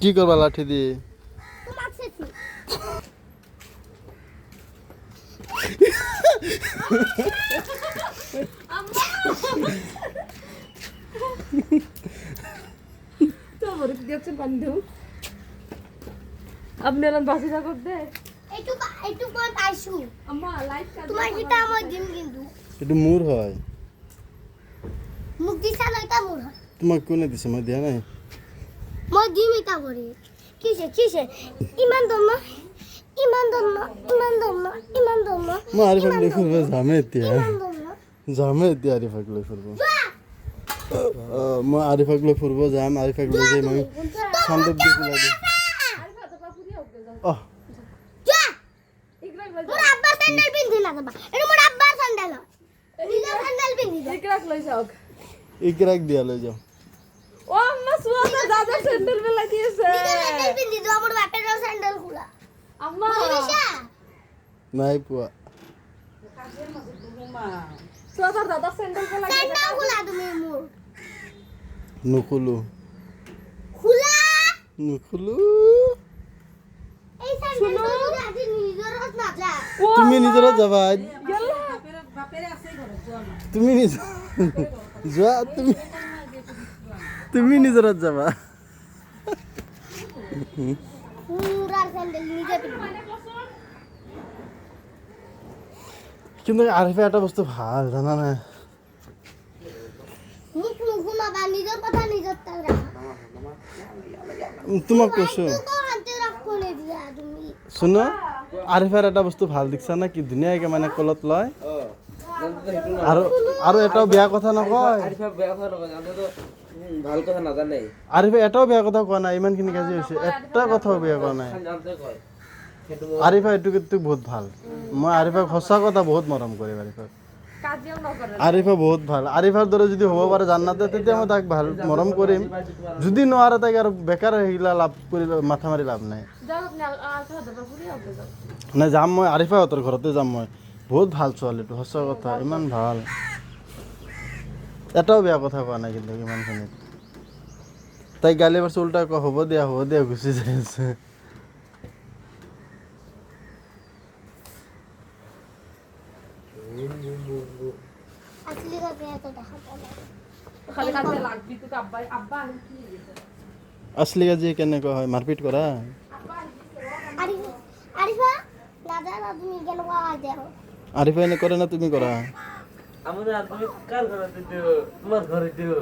কি করবা লাঠি দিয়ে? আপনি এলাম বাসিটা করতে একটু মুর হয়। তোমাকে কোনে দিছে? মই দিয়া নাই। মই আরিফাক লৈ ফুৰিব যামে এতিয়া। যামে এতিয়া আৰিফাক লৈ ফুৰিব। মই আৰিফাক লৈ ফুৰিব যাম। আরিফাক লৈ যাই মই চান্দত দি পেলাই দিম। ইকরাক দিয়া লৈ যাও। ও আম্মা সুয়াদা দাদা স্যান্ডেল মেলা দিয়েছে আম্মা নাই পোৱা। সুয়াদা দাদা স্যান্ডেল মেলা নুখুলো নুখুলো। তুমি নিজৰত যাবা? তুমি যোৱা। তুমি নিজৰত যাবা? কিন্তু আরিফা এটা বস্তু ভাল জানা না? তোমাক কৈছো শুনো, আরিফার এটা বস্তু ভাল দেখছা না কি ধুনীয়াকে মানে কলত লয়। আৰু এটাও বেয়া কথা নকয়। আৰিফে এটাও বেয়া কথা কোৱা নাই। ইমানখিনি কাজি হৈছে, এটা কথাও বেয়া কোৱা নাই। আৰিফা এইটো কিন্তু বহুত ভাল। মই আৰিফাক সঁচা কথা বহুত মৰম কৰিম। আৰিফা বহুত ভাল। আৰিফাৰ দৰে যদি হ'ব পাৰে জান্নাতে, তেতিয়া মই তাক ভাল মৰম কৰিম। যদি নোৱাৰে তাক আৰু বেকাৰ সেইগিলা লাভ কৰি মাথা মাৰি লাভ নাই। নাই যাম মই আৰিফাহঁতৰ ঘৰতে যাম। মই বহুত ভাল ছোৱালীটো, সঁচা কথা ইমান ভাল। এটাও বেয়া কথা কোৱা নাই কিন্তু ইমানখিনিত। তাইক গালি পাৰছে উল্টা কয় হ'ব দিয়া গুচি যাই আছে। আসলি কাজিয়া কেনেকুৱা হয়? মাৰপিট কৰা? আৰিফা এনে কৰে না তুমি কৰা? আমাদেৰ আৰ তুমি কাৰ ঘৰে দিও? তোমাৰ ঘৰে দিও।